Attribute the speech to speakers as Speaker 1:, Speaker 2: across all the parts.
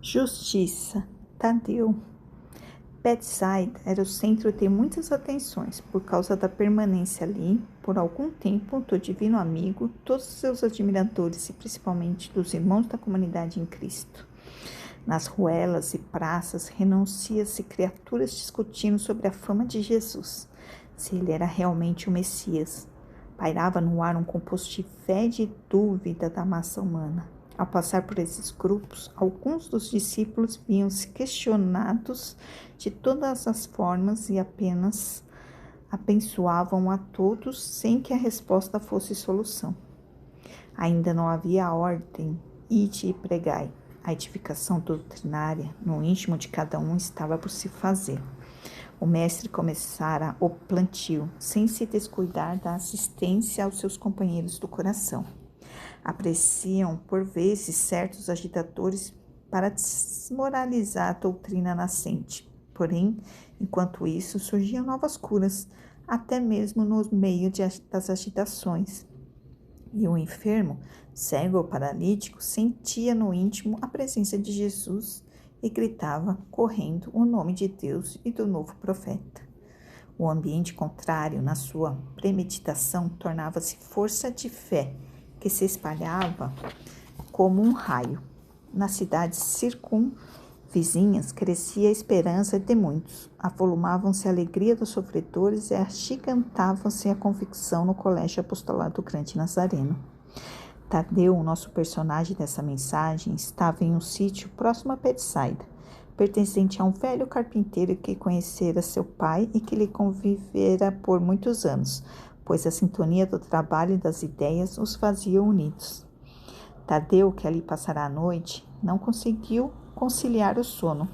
Speaker 1: Justiça, Tadeu. Betsaida era o centro de muitas atenções, por causa da permanência ali, por algum tempo, do divino amigo, todos os seus admiradores e principalmente dos irmãos da comunidade em Cristo. Nas ruelas e praças, renuncia-se criaturas discutindo sobre a fama de Jesus, se ele era realmente o Messias. Pairava no ar um composto de fé e de dúvida da massa humana. Ao passar por esses grupos, alguns dos discípulos viam-se questionados de todas as formas e apenas abençoavam a todos sem que a resposta fosse solução. Ainda não havia a ordem, ide e pregai. A edificação doutrinária no íntimo de cada um estava por se fazer. O mestre começara o plantio, sem se descuidar da assistência aos seus companheiros do coração. Apreciam, por vezes, certos agitadores para desmoralizar a doutrina nascente. Porém, enquanto isso, surgiam novas curas, até mesmo no meio das agitações. E o enfermo, cego ou paralítico, sentia no íntimo a presença de Jesus e gritava, correndo, o nome de Deus e do novo profeta. O ambiente contrário, na sua premeditação, tornava-se força de fé, que se espalhava como um raio. Nas cidades circunvizinhas crescia a esperança de muitos, avolumavam-se a alegria dos sofredores e agigantavam-se a convicção no colégio apostolado grande Nazareno. Tadeu, o nosso personagem dessa mensagem, estava em um sítio próximo a Betsaida, pertencente a um velho carpinteiro que conhecera seu pai e que lhe convivera por muitos anos, pois a sintonia do trabalho e das ideias os fazia unidos. Tadeu, que ali passara a noite, não conseguiu conciliar o sono.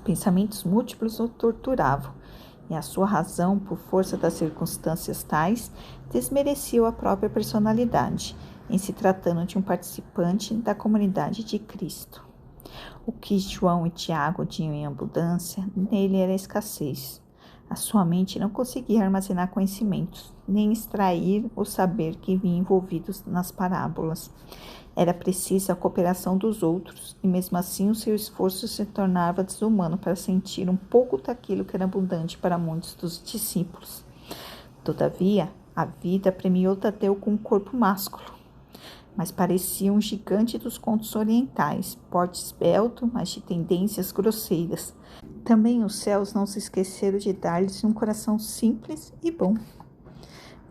Speaker 1: Pensamentos múltiplos o torturavam, e a sua razão, por força das circunstâncias tais, desmereceu a própria personalidade, em se tratando de um participante da comunidade de Cristo. O que João e Tiago tinham em abundância, nele era escassez. A sua mente não conseguia armazenar conhecimentos, nem extrair o saber que vinha envolvido nas parábolas. Era preciso a cooperação dos outros, e mesmo assim o seu esforço se tornava desumano para sentir um pouco daquilo que era abundante para muitos dos discípulos. Todavia, a vida premiou Tadeu com um corpo másculo, mas parecia um gigante dos contos orientais, porte esbelto, mas de tendências grosseiras. Também os céus não se esqueceram de dar-lhes um coração simples e bom.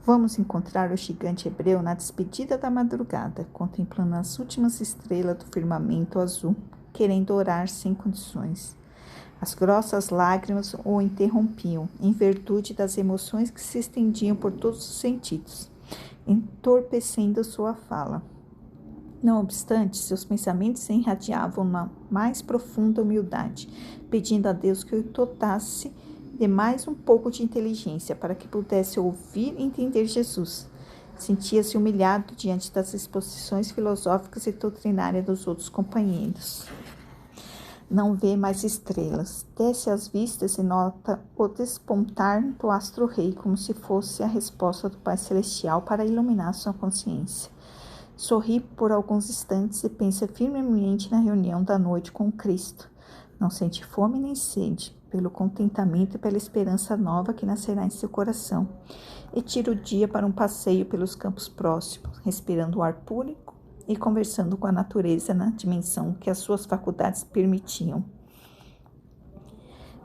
Speaker 1: Vamos encontrar o gigante hebreu na despedida da madrugada, contemplando as últimas estrelas do firmamento azul, querendo orar sem condições. As grossas lágrimas o interrompiam, em virtude das emoções que se estendiam por todos os sentidos, entorpecendo sua fala. Não obstante, seus pensamentos se irradiavam na mais profunda humildade, pedindo a Deus que o dotasse de mais um pouco de inteligência para que pudesse ouvir e entender Jesus. Sentia-se humilhado diante das exposições filosóficas e doutrinárias dos outros companheiros. Não vê mais estrelas. Desce as vistas e nota o despontar do astro-rei, como se fosse a resposta do Pai Celestial para iluminar sua consciência. Sorri por alguns instantes e pensa firmemente na reunião da noite com Cristo. Não sente fome nem sede, pelo contentamento e pela esperança nova que nascerá em seu coração. E tira o dia para um passeio pelos campos próximos, respirando o ar puro e conversando com a natureza na dimensão que as suas faculdades permitiam.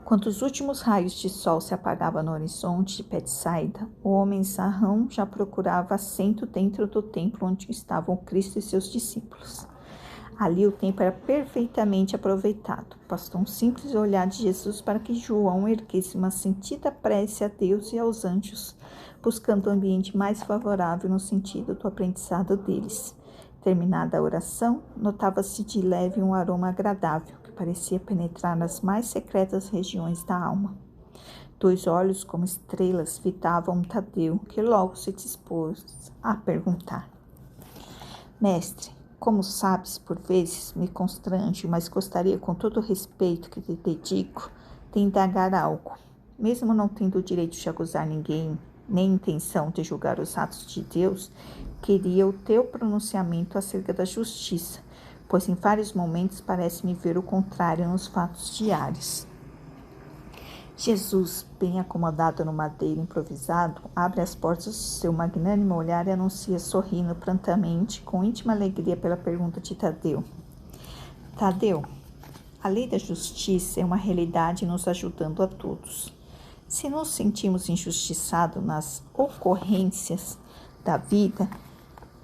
Speaker 1: Quando os últimos raios de sol se apagavam no horizonte de Betsaida, o homem sarrão já procurava assento dentro do templo onde estavam Cristo e seus discípulos. Ali o tempo era perfeitamente aproveitado. Bastou um simples olhar de Jesus para que João erguesse uma sentida prece a Deus e aos anjos, buscando o ambiente mais favorável no sentido do aprendizado deles. Terminada a oração, notava-se de leve um aroma agradável, que parecia penetrar nas mais secretas regiões da alma. 2 olhos como estrelas fitavam Tadeu, que logo se dispôs a perguntar: Mestre, como sabes, por vezes me constrange, mas gostaria, com todo o respeito que te dedico, de indagar algo. Mesmo não tendo o direito de acusar ninguém, nem intenção de julgar os atos de Deus, queria o teu pronunciamento acerca da justiça, pois em vários momentos parece-me ver o contrário nos fatos diários. Jesus, bem acomodado no madeiro improvisado, abre as portas do seu magnânimo olhar e anuncia, sorrindo prontamente, com íntima alegria pela pergunta de Tadeu. Tadeu, a lei da justiça é uma realidade nos ajudando a todos. Se nos sentimos injustiçados nas ocorrências da vida,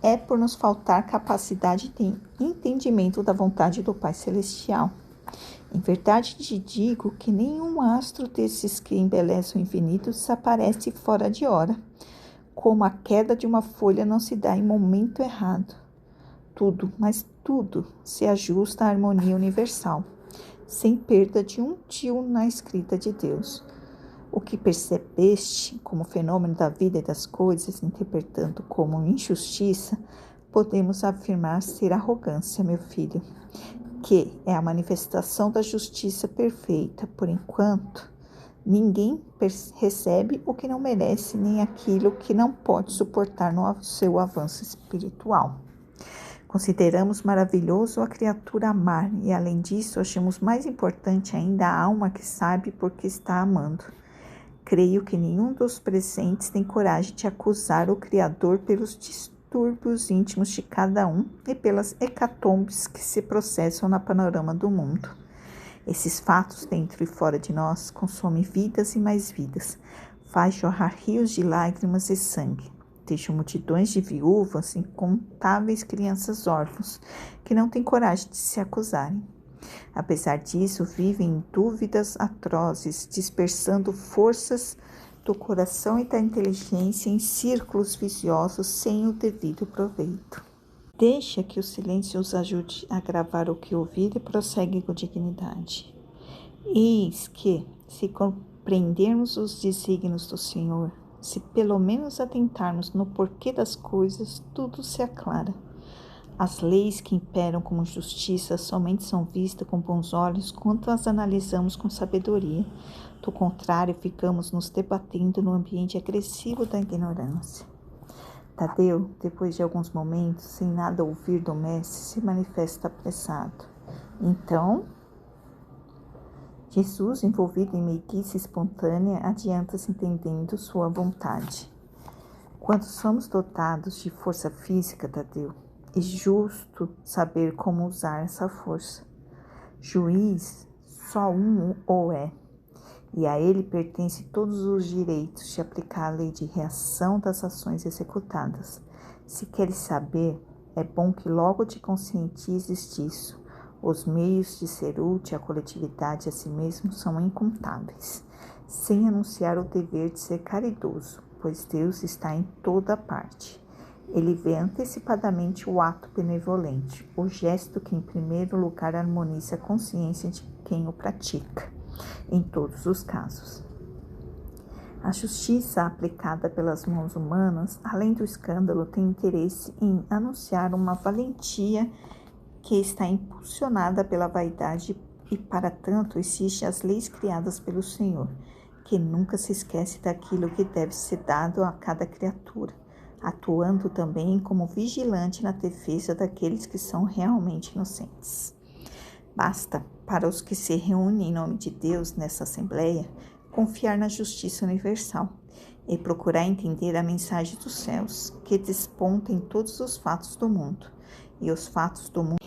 Speaker 1: é por nos faltar capacidade de entendimento da vontade do Pai Celestial. Em verdade te digo que nenhum astro desses que embelezam o infinito desaparece fora de hora, como a queda de uma folha não se dá em momento errado. Tudo, mas tudo, se ajusta à harmonia universal, sem perda de um tio na escrita de Deus. O que percebeste como fenômeno da vida e das coisas, interpretando como injustiça, podemos afirmar ser arrogância, meu filho, que é a manifestação da justiça perfeita. Por enquanto, ninguém recebe o que não merece, nem aquilo que não pode suportar no seu avanço espiritual. Consideramos maravilhoso a criatura amar, e além disso, achamos mais importante ainda a alma que sabe porque está amando. Creio que nenhum dos presentes tem coragem de acusar o Criador pelos distúrbios íntimos de cada um e pelas hecatombes que se processam no panorama do mundo. Esses fatos, dentro e fora de nós, consomem vidas e mais vidas, faz jorrar rios de lágrimas e sangue, deixam multidões de viúvas, incontáveis crianças órfãos, que não têm coragem de se acusarem. Apesar disso, vivem em dúvidas atrozes, dispersando forças do coração e da inteligência em círculos viciosos sem o devido proveito. Deixa que o silêncio os ajude a gravar o que ouvir e prossegue com dignidade. Eis que, se compreendermos os desígnios do Senhor, se pelo menos atentarmos no porquê das coisas, tudo se aclara. As leis que imperam como justiça somente são vistas com bons olhos quando as analisamos com sabedoria. Do contrário, ficamos nos debatendo no ambiente agressivo da ignorância. Tadeu, depois de alguns momentos, sem nada ouvir do mestre, se manifesta apressado. Então, Jesus, envolvido em meiguice espontânea, adianta-se entendendo sua vontade. Quando somos dotados de força física, Tadeu, é justo saber como usar essa força. Juiz, só um o é, e a ele pertence todos os direitos de aplicar a lei de reação das ações executadas. Se queres saber, é bom que logo te conscientizes disso. Os meios de ser útil à coletividade a si mesmo são incontáveis, sem anunciar o dever de ser caridoso, pois Deus está em toda parte. Ele vê antecipadamente o ato benevolente, o gesto que em primeiro lugar harmoniza a consciência de quem o pratica, em todos os casos. A justiça aplicada pelas mãos humanas, além do escândalo, tem interesse em anunciar uma valentia que está impulsionada pela vaidade e, para tanto, exige as leis criadas pelo Senhor, que nunca se esquece daquilo que deve ser dado a cada criatura, atuando também como vigilante na defesa daqueles que são realmente inocentes. Basta, para os que se reúnem em nome de Deus nessa Assembleia, confiar na justiça universal e procurar entender a mensagem dos céus, que desponta em todos os fatos do mundo. E os fatos do mundo